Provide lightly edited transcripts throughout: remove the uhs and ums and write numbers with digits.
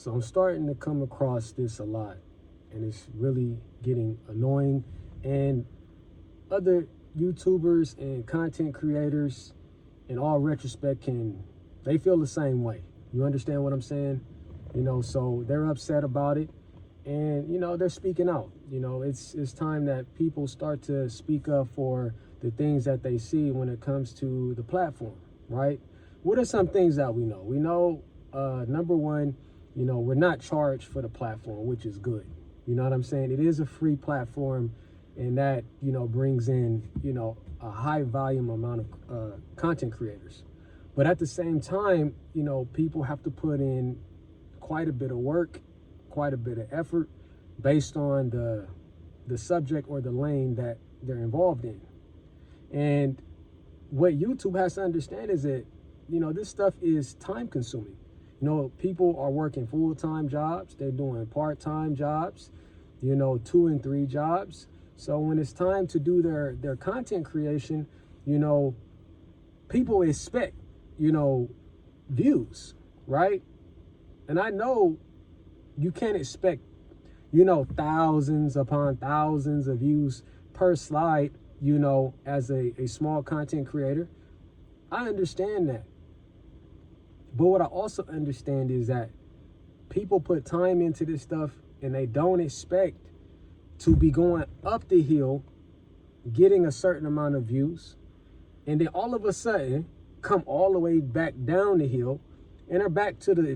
So I'm starting to come across this a lot, and it's really getting annoying. And other YouTubers and content creators, in all retrospect, they feel the same way. You understand what I'm saying? So they're upset about it, and they're speaking out. It's time that people start to speak up for the things that they see when it comes to the platform, right? What are some things that we know? We know, number one, we're not charged for the platform, which is good. You know what I'm saying? It is a free platform, and that, brings in, a high volume amount of content creators. But at the same time, people have to put in quite a bit of work, quite a bit of effort based on the subject or the lane that they're involved in. And what YouTube has to understand is that, this stuff is time consuming. People are working full-time jobs. They're doing part-time jobs, 2 and 3 jobs. So when it's time to do their content creation, people expect, views, right? And I know you can't expect, thousands upon thousands of views per slide, as a small content creator. I understand that. But what I also understand is that people put time into this stuff, and they don't expect to be going up the hill, getting a certain amount of views, and then all of a sudden come all the way back down the hill and are back to the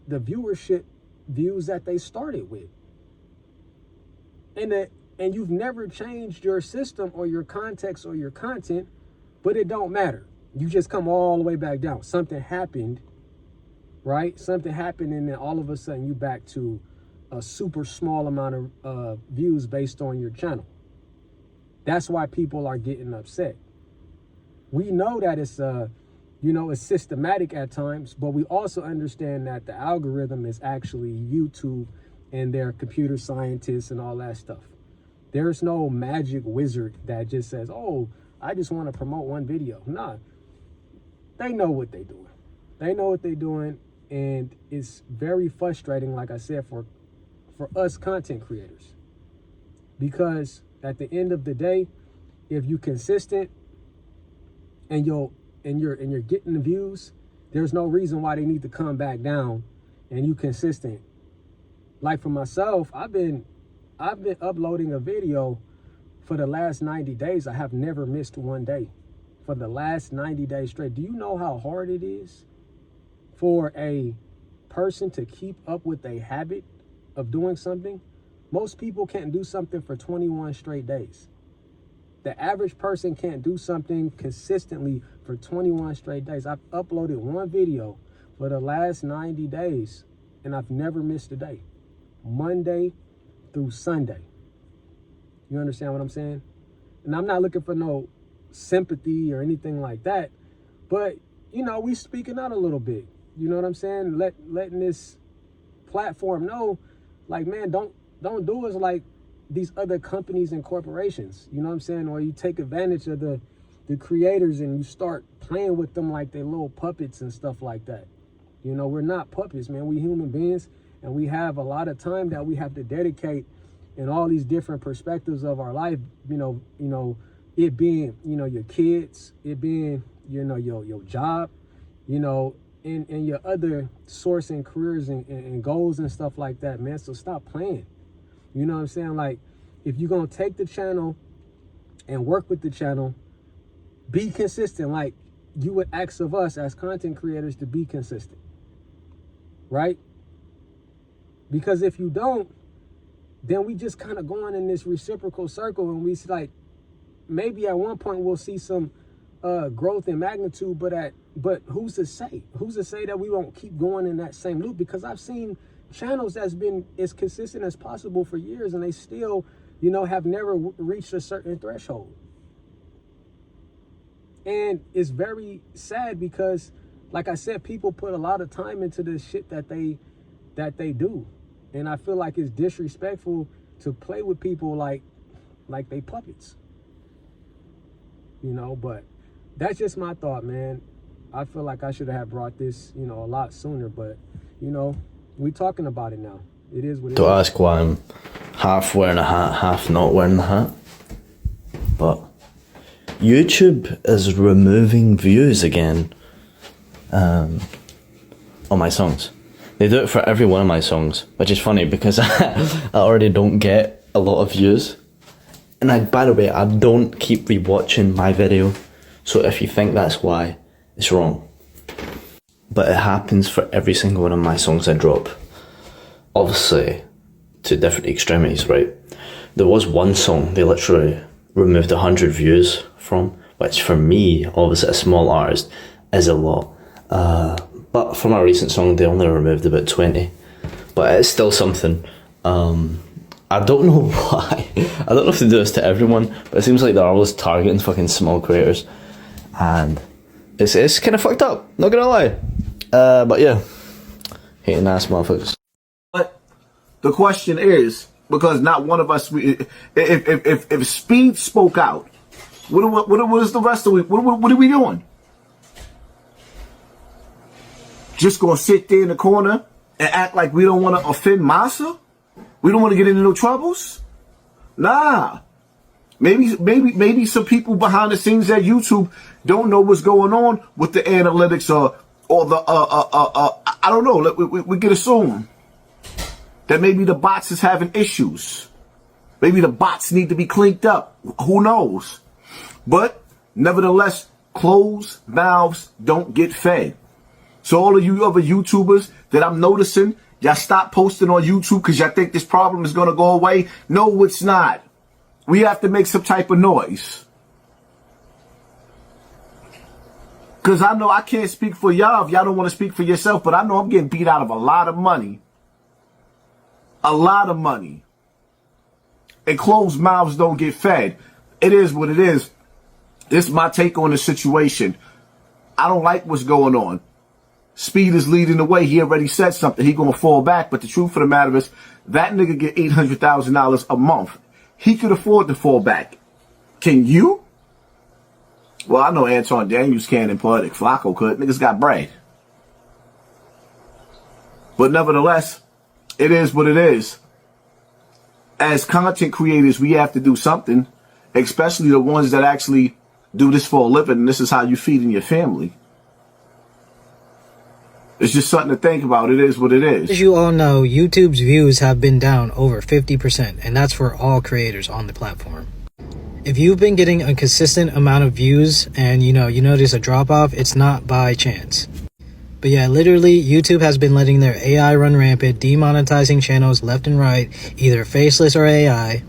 viewership views that they started with. And you've never changed your system or your context or your content, but it don't matter. You just come all the way back down. Something happened, right? Something happened, and then all of a sudden you back to a super small amount of views based on your channel. That's why people are getting upset. We know that it's it's systematic at times, but we also understand that the algorithm is actually YouTube and their computer scientists and all that stuff. There's no magic wizard that just says, oh, I just want to promote one video. Nah, they know what they're doing. They know what they're doing, and it's very frustrating, like I said, for us content creators. Because at the end of the day, if you're consistent and you're getting the views, there's no reason why they need to come back down, and you consistent. Like for myself, I've been uploading a video for the last 90 days. I have never missed one day for the last 90 days straight. Do you know how hard it is for a person to keep up with a habit of doing something? Most people can't do something for 21 straight days. The average person can't do something consistently for 21 straight days. I've uploaded one video for the last 90 days, and I've never missed a day. Monday through Sunday. You understand what I'm saying? And I'm not looking for no sympathy or anything like that, but we speaking out a little bit. You know what I'm saying? Letting this platform know, like, man, don't do us like these other companies and corporations. You know what I'm saying? Or you take advantage of the creators and you start playing with them like they're little puppets and stuff like that. We're not puppets, man. We human beings, and we have a lot of time that we have to dedicate in all these different perspectives of our life. It being, your kids, it being, your job, and your other source and careers and goals and stuff like that, man. So stop playing. You know what I'm saying? Like, if you're going to take the channel and work with the channel, be consistent. Like you would ask of us as content creators to be consistent, right? Because if you don't, then we just kind of going in this reciprocal circle, and we like, maybe at one point we'll see some growth in magnitude, but who's to say? Who's to say that we won't keep going in that same loop? Because I've seen channels that's been as consistent as possible for years, and they still, have never reached a certain threshold. And it's very sad because, like I said, people put a lot of time into this shit that they do. And I feel like it's disrespectful to play with people like they puppets. But that's just my thought, man. I feel like I should have brought this, a lot sooner, but, We talking about it now. It is what it To is. ask why I'm half wearing a hat, half not wearing the hat. But YouTube is removing views again on my songs. They do it for every one of my songs, which is funny because I already don't get a lot of views. And by the way, I don't keep rewatching my video, so if you think that's why, it's wrong. But it happens for every single one of my songs I drop. Obviously, to different extremities, right? There was one song they literally removed 100 views from, which for me, obviously a small artist, is a lot. But for my recent song, they only removed about 20. But it's still something. I don't know why. I don't know if they do this to everyone, but it seems like they're always targeting fucking small creators. And it's kind of fucked up, not gonna lie. But yeah, hating ass motherfuckers. But the question is, because not one of us, if Speed spoke out, what is the rest of it? What are we doing? Just gonna sit there in the corner and act like we don't want to offend Massa? We don't want to get into no troubles? Nah. Maybe some people behind the scenes at YouTube don't know what's going on with the analytics or the I don't know. We could assume that maybe the bots is having issues. Maybe the bots need to be cleaned up. Who knows? But nevertheless, closed mouths don't get fed. So all of you other YouTubers that I'm noticing, y'all stop posting on YouTube because y'all think this problem is going to go away. No, it's not. We have to make some type of noise. Because I know I can't speak for y'all if y'all don't want to speak for yourself, but I know I'm getting beat out of a lot of money. A lot of money. And closed mouths don't get fed. It is what it is. This is my take on the situation. I don't like what's going on. Speed is leading the way. He already said something. He gonna fall back. But the truth of the matter is, that nigga get $800,000 a month. He could afford to fall back. Can you? Well, I know Anton Daniels can in Poetic Flacco could. Niggas got bread. But nevertheless, it is what it is. As content creators, we have to do something, especially the ones that actually do this for a living, and this is how you feed in your family. It's just something to think about. It is what it is. As you all know, YouTube's views have been down over 50%, and that's for all creators on the platform. If you've been getting a consistent amount of views and you notice a drop off, it's not by chance. But yeah, literally, YouTube has been letting their AI run rampant, demonetizing channels left and right, either faceless or AI.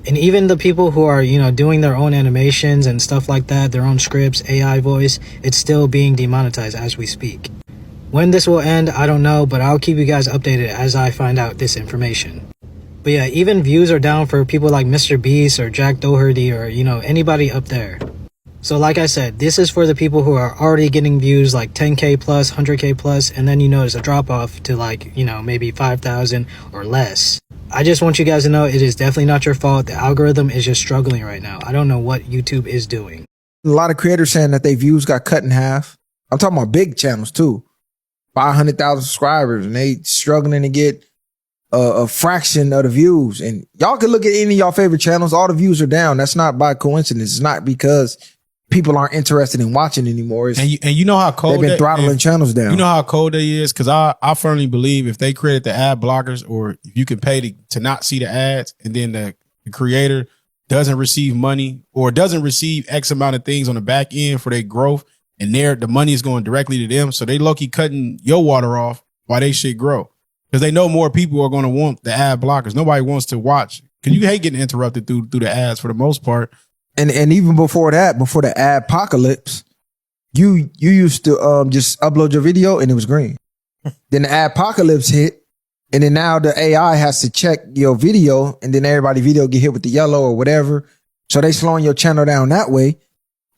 And even the people who are, doing their own animations and stuff like that, their own scripts, AI voice, it's still being demonetized as we speak. When this will end, I don't know, but I'll keep you guys updated as I find out this information. But yeah, even views are down for people like Mr. Beast or Jack Doherty or, anybody up there. So like I said, this is for the people who are already getting views like 10K plus, 100K plus, and then you notice a drop off to like, maybe 5,000 or less. I just want you guys to know it is definitely not your fault. The algorithm is just struggling right now. I don't know what YouTube is doing. A lot of creators saying that their views got cut in half. I'm talking about big channels too. 500,000 subscribers and they struggling to get a fraction of the views. And y'all can look at any of y'all favorite channels. All the views are down. That's not by coincidence. It's not because people aren't interested in watching anymore. And you know how cold they've been throttling channels down. You know how cold that is? Because I firmly believe if they created the ad blockers, or if you can pay to not see the ads, and then the creator doesn't receive money or doesn't receive X amount of things on the back end for their growth, and the money is going directly to them. So they low-key cutting your water off while they shit grow. Because they know more people are going to want the ad blockers. Nobody wants to watch. Because you hate getting interrupted through the ads for the most part. And even before that, before the adpocalypse, you used to just upload your video and it was green. Then the adpocalypse hit, and then now the AI has to check your video, and then everybody's video get hit with the yellow or whatever. So they slowing your channel down that way.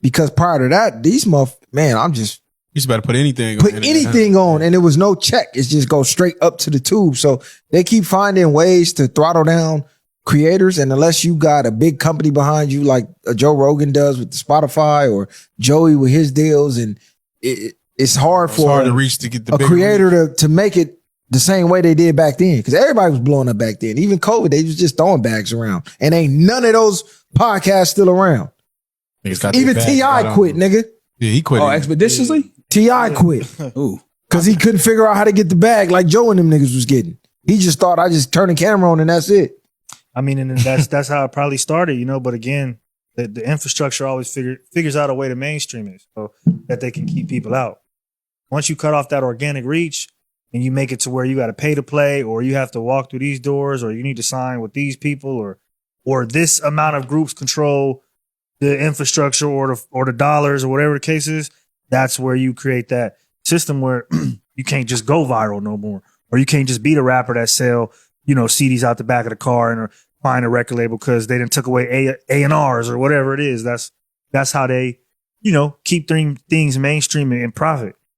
Because prior to that, these I'm just you just better put anything on, and there was no check. It's just go straight up to the tube. So they keep finding ways to throttle down creators, and unless you got a big company behind you like Joe Rogan does with the Spotify, or Joey with his deals, and it's hard to reach to get the creator to make it the same way they did back then. Because everybody was blowing up back then. Even COVID, they was just throwing bags around. And ain't none of those podcasts still around. Even T.I. quit, nigga. Yeah, he quit. Oh, expeditiously? T.I. quit. Ooh. Because he couldn't figure out how to get the bag like Joe and them niggas was getting. He just thought I just turn the camera on and that's it. I mean, and that's how it probably started, you know. But again, the infrastructure always figures out a way to mainstream it so that they can keep people out. Once you cut off that organic reach and you make it to where you got to pay to play, or you have to walk through these doors, or you need to sign with these people, or this amount of groups control the infrastructure or the dollars or whatever the case is, that's where you create that system where you can't just go viral no more, or you can't just be the rapper that sell, you know, CDs out the back of the car and or find a record label because they didn't took away A&Rs or whatever it is. That's how they, you know, keep things mainstream and profit.